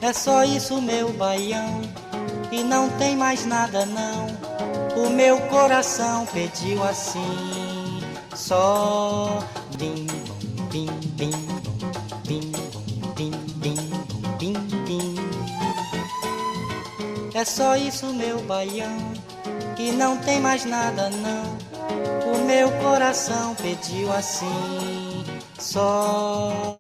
É só isso, meu baião, e não tem mais nada não. O meu coração pediu assim, só bim bom, bim bim bom, bim bom, bim bim bom, bim bim. É só isso, meu baião, e não tem mais nada não. O meu coração pediu assim, só